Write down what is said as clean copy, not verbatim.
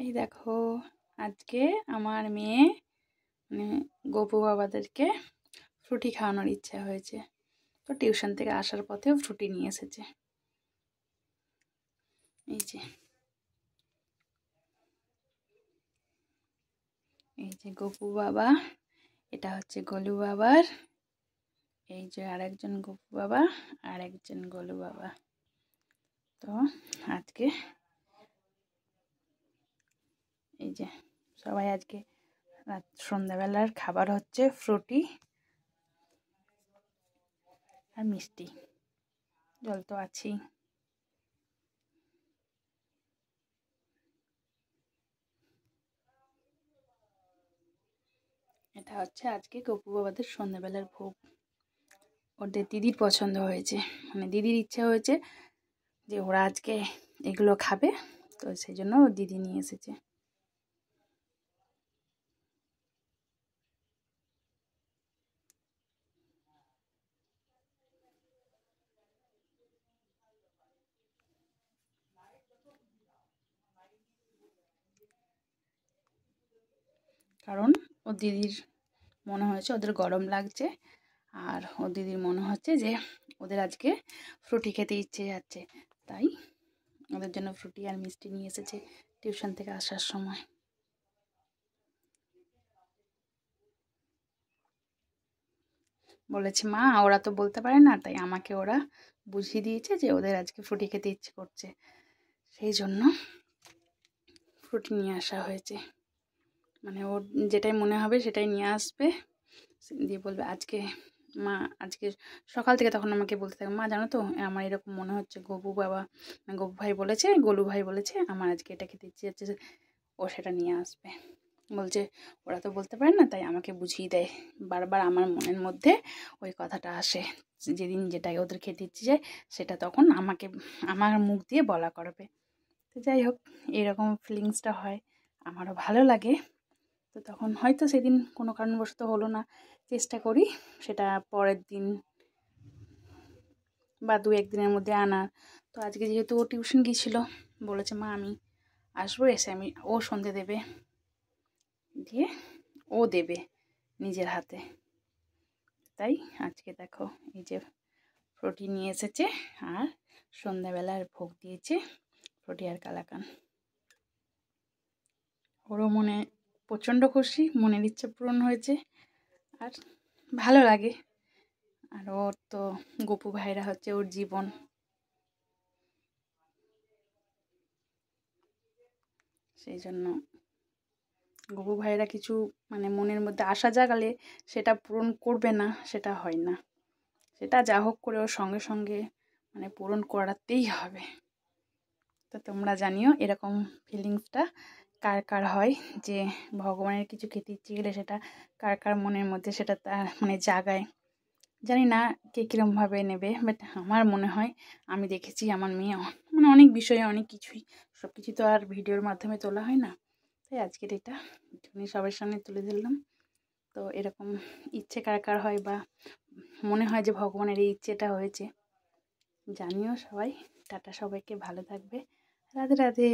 এই দেখো আজকে আমার মেয়ে মানে গপু বাবাদেরকে ফ্রুটি খাওয়ানোর ইচ্ছা হয়েছে, তো টিউশন থেকে আসার পথেও ফ্রুটি নিয়ে এসেছে। এই যে গপু বাবা, এটা হচ্ছে গোলু বাবার, এই যে আরেকজন গপু বাবা আর একজন গোলু বাবা। তো আজকে এই যে সবাই আজকে সন্ধ্যাবেলার খাবার হচ্ছে ফ্রুটি আর মিষ্টি, জল তো আছেই। এটা হচ্ছে আজকে গপু বাবাদের সন্ধ্যাবেলার ভোগ। ওদের দিদির পছন্দ হয়েছে, মানে দিদির ইচ্ছা হয়েছে যে ওরা আজকে এগুলো খাবে, তো সেই জন্য ওর দিদি নিয়ে এসেছে। কারণ ওর দিদির মনে হয়েছে ওদের গরম লাগছে, আর ওর দিদির মনে হচ্ছে যে ওদের আজকে ফ্রুটি খেতে ইচ্ছে যাচ্ছে, তাই ওদের জন্য ফ্রুটি আর মিষ্টি নিয়ে এসেছে টিউশন থেকে আসার সময়। বলেছে মা ওরা তো বলতে পারে না, তাই আমাকে ওরা বুঝিয়ে দিয়েছে যে ওদের আজকে ফ্রুটি খেতে ইচ্ছে করছে, সেই জন্য ফ্রুটি নিয়ে আসা হয়েছে। মানে ওর যেটাই মনে হবে সেটাই নিয়ে আসবে, দিয়ে বলবে আজকে মা, আজকে সকাল থেকে তখন আমাকে বলতে থাকে মা জানো তো আমার এরকম মনে হচ্ছে, গপু বাবা গপু ভাই বলেছে, গোলু ভাই বলেছে আমার আজকে এটা খেতে ইচ্ছে যাচ্ছে, ও সেটা নিয়ে আসবে। বলছে ওরা তো বলতে পারে না, তাই আমাকে বুঝিয়ে দেয়, বারবার আমার মনের মধ্যে ওই কথাটা আসে, যেদিন যেটা ওদের খেতে ইচ্ছে যায় সেটা তখন আমাকে আমার মুখ দিয়ে বলা করবে। তো যাই হোক, এরকম ফিলিংসটা হয়, আমারও ভালো লাগে। তো তখন হয়তো সেদিন কোনো কারণবশত হলো না, চেষ্টা করি সেটা পরের দিন বা 2-1 দিনের মধ্যে আনার। তো আজকে যেহেতু ও টিউশন গিয়েছিলো, বলেছে মা আমি আসবো, এসে আমি ও সন্ধে দেবে, দিয়ে ও দেবে নিজের হাতে, তাই আজকে দেখো এই যে ফ্রুটি নিয়ে এসেছে আর সন্ধ্যাবেলার ভোগ দিয়েছে ফ্রুটি আর কালাকান। ওরও মনে প্রচণ্ড খুশি, মনের ইচ্ছে পূরণ হয়েছে আর ভালো লাগে। আর ওর তো গপু ভাইরা হচ্ছে ওর জীবন, সেই জন্য গপু ভাইরা কিছু মানে মনের মধ্যে আশা জাগালে সেটা পূরণ করবে না, সেটা হয় না, সেটা যা হোক করে ওর সঙ্গে সঙ্গে মানে পূরণ করাতেই হবে। তো তোমরা জানিও এরকম ফিলিংসটা কার কার হয়, যে ভগবানের কিছু খেতে ইচ্ছে গেলে সেটা কার কার মনের মধ্যে সেটা তার মানে জাগায়। জানি না কে কীরমভাবে নেবে, বাট আমার মনে হয়, আমি দেখেছি আমার মেয়ে মানে অনেক বিষয়ে অনেক কিছুই, সব কিছু তো আর ভিডিওর মাধ্যমে তোলা হয় না, তাই আজকের এটা একটুখানি সবার সামনে তুলে ধরলাম। তো এরকম ইচ্ছে কার কার হয় বা মনে হয় যে ভগবানের এই ইচ্ছেটা হয়েছে, জানিও সবাই। টাটা, সবাইকে ভালো থাকবে, রাধে রাধে।